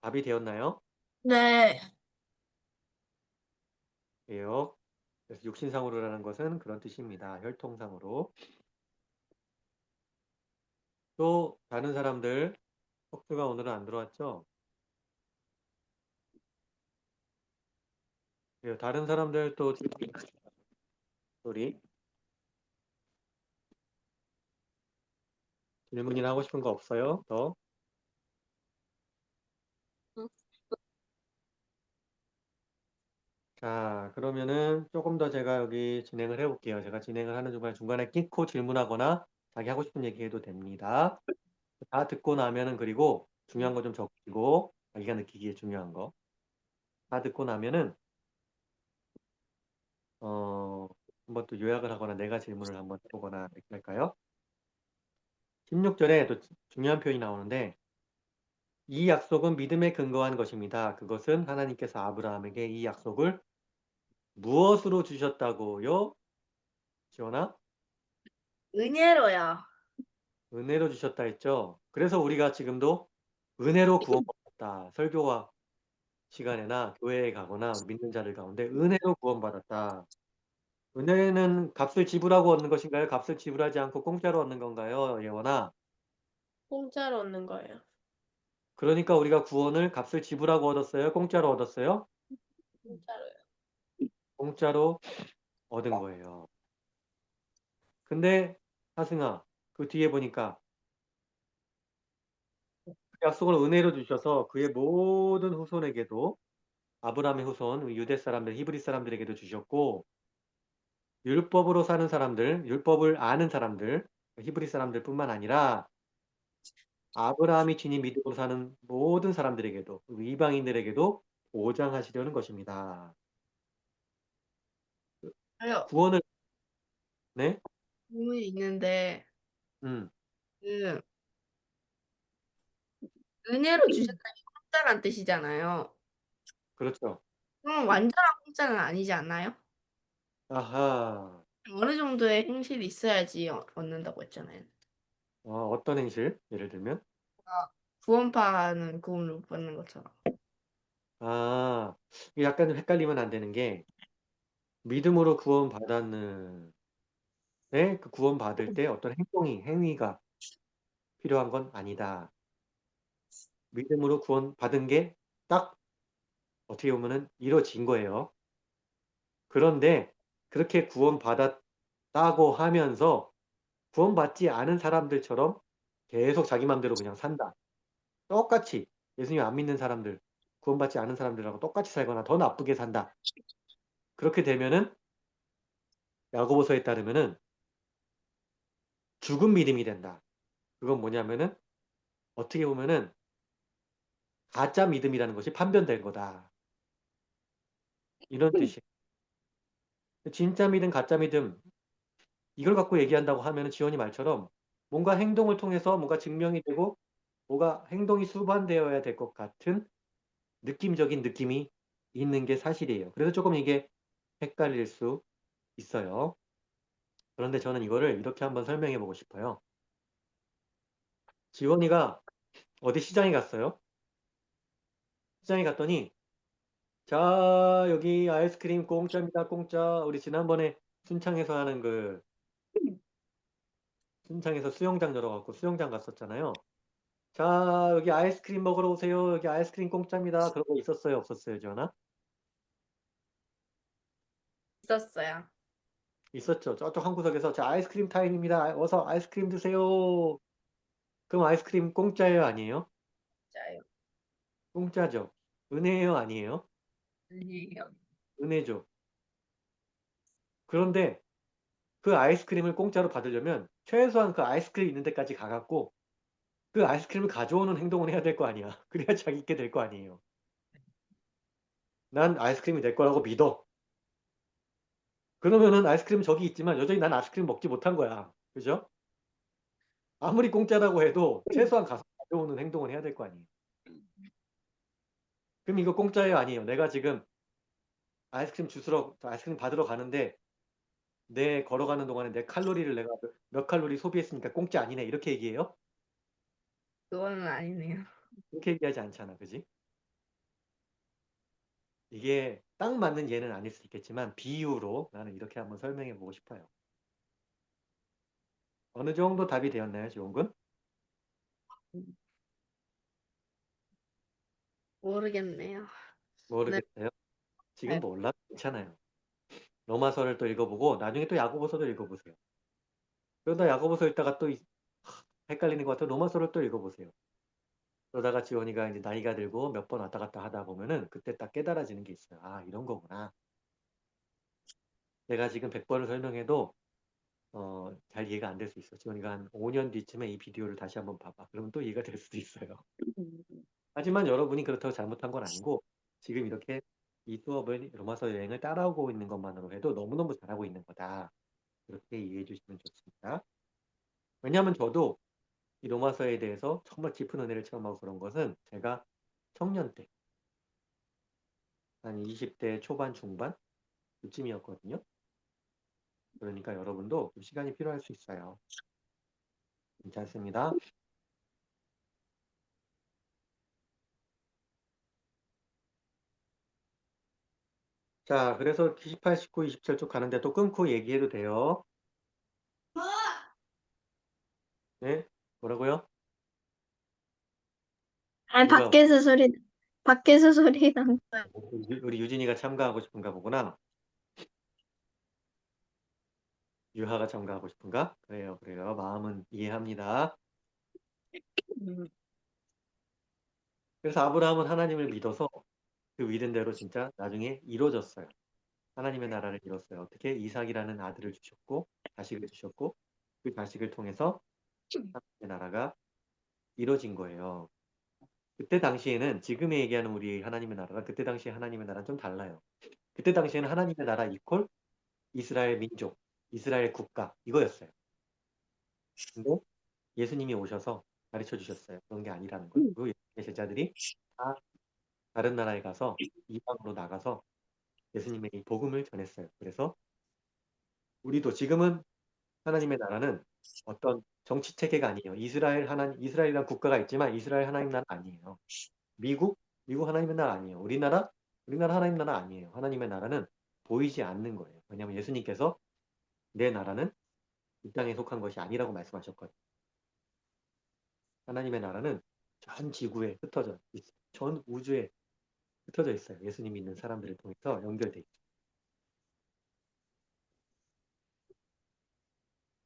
답이 되었나요? 네, 예요. 그래서 육신상으로라는 것은 그런 뜻입니다. 혈통상으로. 또 다른 사람들 석주가 오늘은 안 들어왔죠? 예, 다른 사람들 또 소리. 질문이나 하고 싶은 거 없어요? 더? 자, 그러면은 조금 더 제가 여기 진행을 해볼게요. 제가 진행을 하는 중간에 끼고 질문하거나 자기 하고 싶은 얘기 해도 됩니다. 다 듣고 나면은 그리고 중요한 거 좀 적히고 자기가 느끼기에 중요한 거. 다 듣고 나면은 한번 또 요약을 하거나 내가 질문을 한번 해보거나 이렇게 할까요? 16절에 또 중요한 표현이 나오는데 이 약속은 믿음에 근거한 것입니다. 그것은 하나님께서 아브라함에게 이 약속을 무엇으로 주셨다고요? 지원아? 은혜로요. 은혜로 주셨다 했죠. 그래서 우리가 지금도 은혜로 구원받았다. 설교와 시간에나 교회에 가거나 우리 믿는 자들 가운데 은혜로 구원받았다. 은혜는 값을 지불하고 얻는 것인가요? 값을 지불하지 않고 공짜로 얻는 건가요? 예원아. 공짜로 얻는 거예요. 그러니까 우리가 구원을 값을 지불하고 얻었어요? 공짜로 얻었어요? 공짜로요. 공짜로 얻은 거예요. 근데 하승아, 그 뒤에 보니까 그 약속을 은혜로 주셔서 그의 모든 후손에게도 아브라함의 후손, 유대 사람들, 히브리 사람들에게도 주셨고 율법으로 사는 사람들, 율법을 아는 사람들, 히브리 사람들뿐만 아니라 아브라함이 지닌 믿음으로 사는 모든 사람들에게도 이방인들에게도 보장하시려는 것입니다. 저요. 구원을 네? 질문이 있는데 음, 그 은혜로 주셨다는 게 공짜란 뜻이잖아요. 그렇죠. 그럼 완전한 공짜는 아니지 않나요? 아하. 어느 정도의 행실이 있어야지 얻는다고 했잖아요. 어떤 행실? 예를 들면 구원파는 구원을 못 받는 것처럼. 이게 약간 좀 헷갈리면 안 되는 게 믿음으로 구원받았는 그 구원받을 때 어떤 행위가 필요한 건 아니다. 믿음으로 구원받은 게 딱 어떻게 보면은 이루어진 거예요. 그런데 그렇게 구원받았다고 하면서 구원받지 않은 사람들처럼 계속 자기 맘대로 그냥 산다. 똑같이 예수님 안 믿는 사람들, 구원받지 않은 사람들하고 똑같이 살거나 더 나쁘게 산다. 그렇게 되면은 야고보서에 따르면은 죽은 믿음이 된다. 그건 뭐냐면은 어떻게 보면은 가짜 믿음이라는 것이 판별된 거다. 이런 뜻이에요. 진짜 믿음, 가짜 믿음 이걸 갖고 얘기한다고 하면은 지원이 말처럼 뭔가 행동을 통해서 뭔가 증명이 되고 뭐가 행동이 수반되어야 될 것 같은 느낌적인 느낌이 있는 게 사실이에요. 그래서 조금 이게 헷갈릴 수 있어요. 그런데 저는 이거를 이렇게 한번 설명해 보고 싶어요. 지원이가 어디 시장에 갔어요. 시장에 갔더니 자 여기 아이스크림 공짜입니다. 공짜. 우리 지난번에 순창에서 하는 순창에서 수영장 열어갖고 수영장 갔었잖아요. 자 여기 아이스크림 먹으러 오세요. 여기 아이스크림 공짜입니다. 그런 거 있었어요? 없었어요? 지원아? 있었어요. 있었죠. 저쪽 한 구석에서 자 아이스크림 타임입니다. 어서 아이스크림 드세요. 그럼 아이스크림 공짜예요? 아니에요? 진짜요. 공짜죠. 은혜예요? 아니에요? 아니에요. 은혜죠. 그런데 그 아이스크림을 공짜로 받으려면 최소한 그 아이스크림 있는 데까지 가갖고 그 아이스크림을 가져오는 행동을 해야 될 거 아니야. 그래야 자기 있게 될 거 아니에요. 난 아이스크림이 내 거라고 믿어. 그러면은 아이스크림은 저기 있지만 여전히 난 아이스크림 먹지 못한 거야. 그죠? 아무리 공짜라고 해도 최소한 가서 가져오는 행동을 해야 될 거 아니에요. 그럼 이거 공짜예요? 아니에요? 내가 지금 아이스크림 받으러 가는데 내 걸어가는 동안에 내 칼로리를 내가 몇 칼로리 소비했으니까 공짜 아니네. 이렇게 얘기해요? 그거는 아니네요. 그렇게 얘기하지 않잖아. 그지? 이게 딱 맞는 예는 아닐 수 있겠지만 비유로 나는 이렇게 한번 설명해 보고 싶어요. 어느 정도 답이 되었나요, 지원군? 모르겠네요. 네. 모르겠어요. 지금 몰라? 괜찮아요. 로마서를 또 읽어보고 나중에 또 야고보서도 읽어보세요. 그러다 야고보서 읽다가 또 헷갈리는 것 같아요. 로마서를 또 읽어보세요. 그러다가 지원이가 이제 나이가 들고 몇 번 왔다 갔다 하다 보면은 그때 딱 깨달아지는 게 있어요. 아, 이런 거구나. 내가 지금 100번을 설명해도 잘 이해가 안 될 수 있어. 지원이가 한 5년 뒤쯤에 이 비디오를 다시 한번 봐봐. 그러면 또 이해가 될 수도 있어요. 하지만 여러분이 그렇다고 잘못한 건 아니고 지금 이렇게 이 수업을 로마서 여행을 따라오고 있는 것만으로 해도 너무너무 잘하고 있는 거다. 그렇게 이해해 주시면 좋습니다. 왜냐하면 저도 이 로마서에 대해서 정말 깊은 은혜를 체험하고 그런 것은 제가 청년 때, 한 20대 초반, 중반 그쯤이었거든요. 그러니까 여러분도 좀 시간이 필요할 수 있어요. 괜찮습니다. 자, 그래서 18, 19, 27 쪽 가는데 또 끊고 얘기해도 돼요. 네? 뭐라고요? 아니, 누가? 밖에서 소리 난 거야. 우리 유진이가 참가하고 싶은가 보구나. 유하가 참가하고 싶은가? 그래요, 그래요. 마음은 이해합니다. 그래서 아브라함은 하나님을 믿어서 그 믿음대로 진짜 나중에 이루어졌어요. 하나님의 나라를 이뤘어요. 어떻게? 이삭이라는 아들을 주셨고, 자식을 주셨고, 그 자식을 통해서 하나님의 나라가 이루어진 거예요. 그때 당시에는 지금 얘기하는 우리 하나님의 나라가 그때 당시에 하나님의 나라는 좀 달라요. 그때 당시에는 하나님의 나라 이퀄 이스라엘 민족, 이스라엘 국가 이거였어요. 근데 예수님이 오셔서 가르쳐 주셨어요. 그런 게 아니라는 거예요. 그 예수님의 제자들이 다 다른 나라에 가서 이방으로 나가서 예수님의 이 복음을 전했어요. 그래서 우리도 지금은 하나님의 나라는 어떤 정치 체계가 아니에요. 이스라엘이라는 국가가 있지만 이스라엘 하나님 나라 아니에요. 미국 하나님의 나라 아니에요. 우리나라 하나님 나라 아니에요. 하나님의 나라는 보이지 않는 거예요. 왜냐하면 예수님께서 내 나라는 이 땅에 속한 것이 아니라고 말씀하셨거든요. 하나님의 나라는 전 지구에 흩어져 있어요. 전 우주에 흩어져 있어요. 예수님 믿는 사람들을 통해서 연결돼 있어요.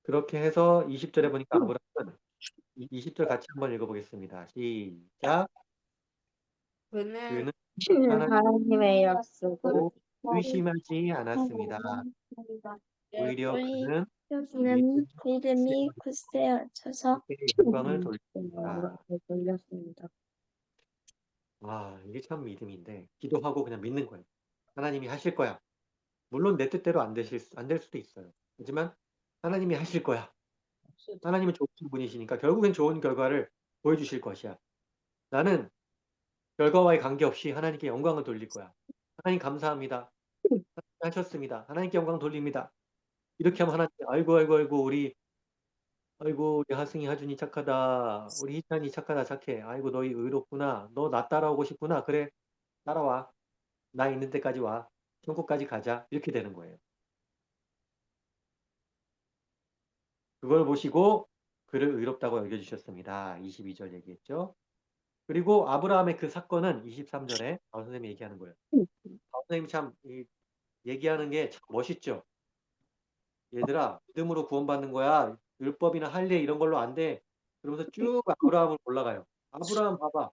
그렇게 해서 20절에 보니까 아브라함은 20절 같이 한번 읽어보겠습니다. 시작. 그는 그는 하나님의 약속을 하나님을 의심하지 않았습니다. 오히려 그는 여기는 믿음이 굳세어져서 그의 영광을 돌렸습니다. 와, 이게 참 믿음인데 기도하고 그냥 믿는 거예요. 하나님이 하실 거야. 물론 내 뜻대로 안 될 수도 있어요. 하지만 하나님이 하실 거야. 하나님은 좋으신 분이시니까 결국엔 좋은 결과를 보여주실 것이야. 나는 결과와의 관계없이 하나님께 영광을 돌릴 거야. 하나님 감사합니다. 하나님 하셨습니다. 하나님께 영광 돌립니다. 이렇게 하면 하나님 아이고 아이고 아이고 우리 하승이 하준이 착하다. 우리 희찬이 착하다 착해. 아이고 너희 의롭구나. 너 나 따라오고 싶구나. 그래 따라와. 나 있는 데까지 와. 천국까지 가자. 이렇게 되는 거예요. 그걸 보시고 그를 의롭다고 여겨주셨습니다. 22절 얘기했죠. 그리고 아브라함의 그 사건은 23절에 아 선생님이 얘기하는 거예요. 아 선생님이 참 얘기하는 게 참 멋있죠. 얘들아 믿음으로 구원받는 거야. 율법이나 할례 이런 걸로 안 돼. 그러면서 쭉 아브라함을 올라가요. 아브라함 봐봐.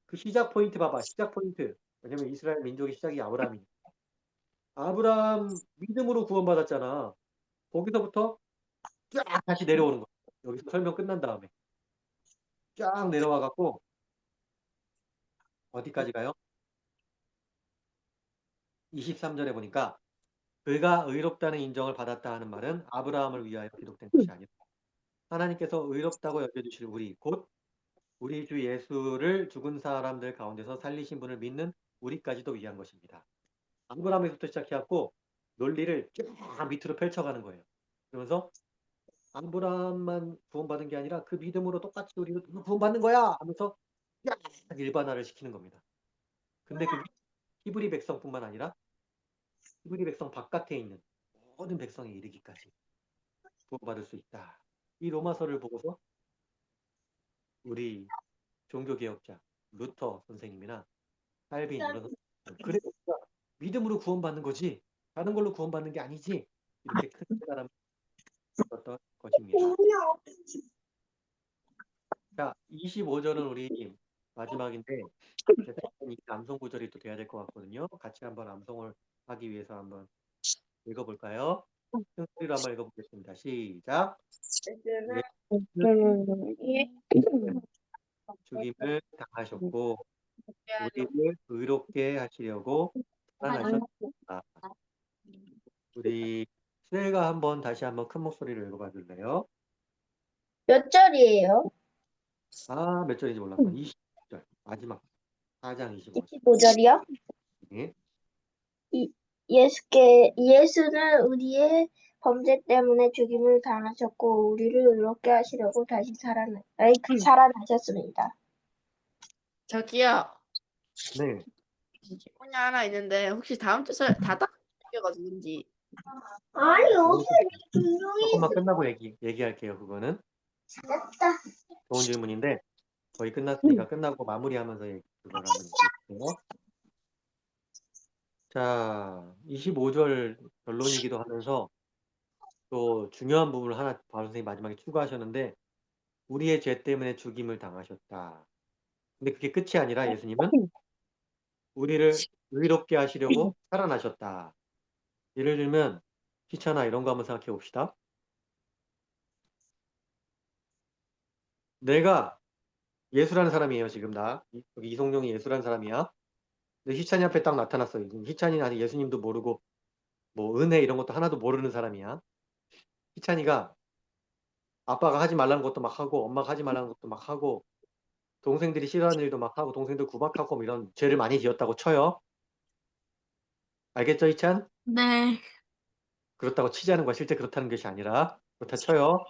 그 시작 포인트 봐봐. 시작 포인트. 왜냐면 이스라엘 민족의 시작이 아브라함이니까. 아브라함 믿음으로 구원받았잖아. 거기서부터 쫙 다시 내려오는 거야. 여기서 설명 끝난 다음에 쫙 내려와 갖고 어디까지 가요? 23절에 보니까 그가 의롭다는 인정을 받았다 하는 말은 아브라함을 위하여 기록된 것이 아니라 하나님께서 의롭다고 여겨주실 곧 우리 주 예수를 죽은 사람들 가운데서 살리신 분을 믿는 우리까지도 위한 것입니다. 아브라함에서부터 시작해갖고 논리를 쫙 밑으로 펼쳐가는 거예요. 그러면서 아브라함만 구원받은 게 아니라 그 믿음으로 똑같이 우리도 구원받는 거야 하면서 쫙 일반화를 시키는 겁니다. 근데 그게 히브리 백성뿐만 아니라 히브리 백성 바깥에 있는 모든 백성에 이르기까지 구원받을 수 있다. 이 로마서를 보고서 우리 종교개혁자 루터 선생님이나 칼빈 이런 그래 우리가 믿음으로 구원받는 거지 다른 걸로 구원받는 게 아니지. 이렇게 큰 깨달음을 얻었던 것입니다. 자, 25절은 우리 마지막인데 이 암송 구절이 또 돼야 될 것 같거든요. 같이 한번 암송을 하기 위해서 한번 읽어볼까요? 큰 소리로 한번 읽어보겠습니다. 시작. 예수는 죽임을 당하셨고 우리를 의롭게 하시려고 살아나셨다. 우리 수혜가 한번 다시 한번 큰 목소리로 읽어봐 줄래요? 몇 절이에요? 아, 몇 절인지 몰랐구나. 20절. 마지막 4장 25절. 25절이요? 네. 예수는 우리의 범죄 때문에 죽임을 당하셨고 우리를 의롭게 하시려고 다시 살아나셨습니다. 저기요. 네. 질문이 하나 있는데 혹시 다음 주 다다가 누군지. 아니 조금만 끝나고 얘기할게요. 그거는 잘했다. 좋은 질문인데 거의 끝났으니까 끝나고 마무리하면서 그걸 한번 얘기해볼게요. 자, 25절 결론이기도 하면서 또 중요한 부분을 하나 바울 선생님이 마지막에 추가하셨는데 우리의 죄 때문에 죽임을 당하셨다. 근데 그게 끝이 아니라 예수님은 우리를 의롭게 하시려고 살아나셨다. 예를 들면 희찬아 이런 거 한번 생각해 봅시다. 내가 예수라는 사람이에요. 지금 여기 이송룡이 예수라는 사람이야. 근데 희찬이 앞에 딱 나타났어요. 희찬이는 아직 예수님도 모르고 뭐 은혜 이런 것도 하나도 모르는 사람이야. 희찬이가 아빠가 하지 말라는 것도 막 하고 엄마가 하지 말라는 것도 막 하고 동생들이 싫어하는 일도 막 하고 동생들 구박하고 뭐 이런 죄를 많이 지었다고 쳐요. 알겠죠, 희찬? 네. 그렇다고 치자는 거야. 실제 그렇다는 것이 아니라 그렇다 쳐요.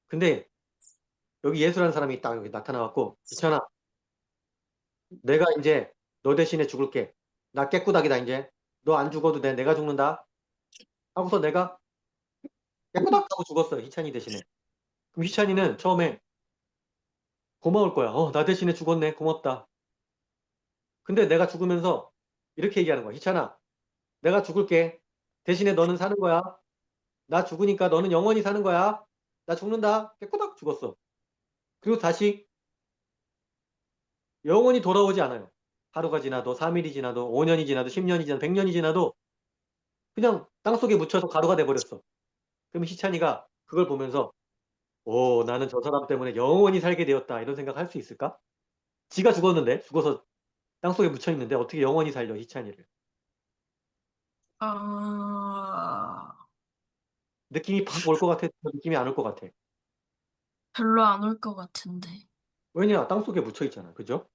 근데 여기 예수라는 사람이 딱 여기 나타나갖고 희찬아 내가 이제 너 대신에 죽을게. 나 깨꾸닥이다 이제. 너 안 죽어도 돼. 내가 죽는다. 하고서 내가 깨꾸닥 하고 죽었어요. 희찬이 대신에. 그럼 희찬이는 처음에 고마울 거야. 나 대신에 죽었네. 고맙다. 근데 내가 죽으면서 이렇게 얘기하는 거야. 희찬아 내가 죽을게. 대신에 너는 사는 거야. 나 죽으니까 너는 영원히 사는 거야. 나 죽는다. 깨꾸닥 죽었어. 그리고 다시 영원히 돌아오지 않아요. 하루가 지나도 3일이 지나도 5년이 지나도 10년이 지나도 100년이 지나도 그냥 땅속에 묻혀서 가루가 돼버렸어. 그럼 희찬이가 그걸 보면서 오 나는 저 사람 때문에 영원히 살게 되었다 이런 생각 할 수 있을까? 지가 죽었는데 죽어서 땅속에 묻혀있는데 어떻게 영원히 살려 희찬이를. 느낌이 팍 올 것 같아? 느낌이 안 올 것 같아? 별로 안 올 것 같은데. 왜냐 땅속에 묻혀있잖아. 그죠?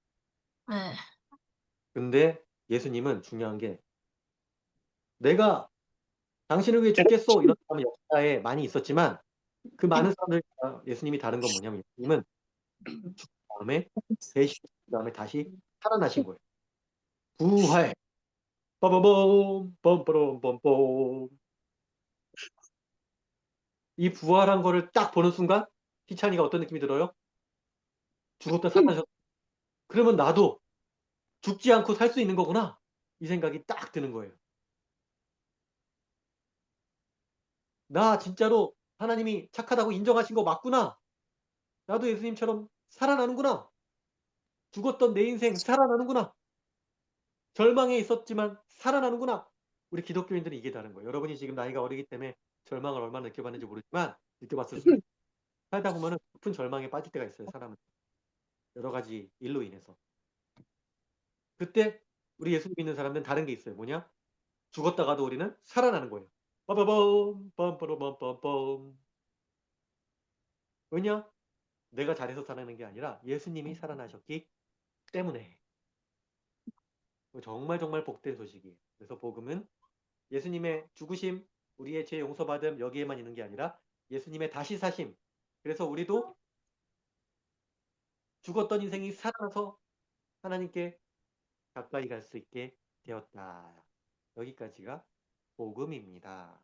네. 근데 예수님은 중요한 게 내가 당신을 위해 죽겠소 이런 사람이 역사에 많이 있었지만 그 많은 사람들과 예수님이 다른 건 뭐냐면 예수님은 죽은 다음에 배신한 다음에 다시 살아나신 거예요. 부활. 빠바밤 빰빠람빰빰. 이 부활한 거를 딱 보는 순간 희찬이가 어떤 느낌이 들어요? 죽었다 살아나셨. 그러면 나도 죽지 않고 살 수 있는 거구나. 이 생각이 딱 드는 거예요. 나 진짜로 하나님이 착하다고 인정하신 거 맞구나. 나도 예수님처럼 살아나는구나. 죽었던 내 인생 살아나는구나. 절망에 있었지만 살아나는구나. 우리 기독교인들은 이게 다른 거예요. 여러분이 지금 나이가 어리기 때문에 절망을 얼마나 느껴봤는지 모르지만 느껴봤을 수도 있어요. 살다 보면 깊은 절망에 빠질 때가 있어요. 사람은. 여러 가지 일로 인해서. 그때 우리 예수 믿는 사람들은 다른 게 있어요. 뭐냐? 죽었다가도 우리는 살아나는 거예요. 빠바밤 빰빠라밤빰빰. 왜냐? 내가 잘해서 살아나는 게 아니라 예수님이 살아나셨기 때문에. 정말 정말 복된 소식이에요. 그래서 복음은 예수님의 죽으심, 우리의 죄 용서받음 여기에만 있는 게 아니라 예수님의 다시 사심. 그래서 우리도 죽었던 인생이 살아나서 하나님께 가까이 갈 수 있게 되었다. 여기까지가 복음입니다.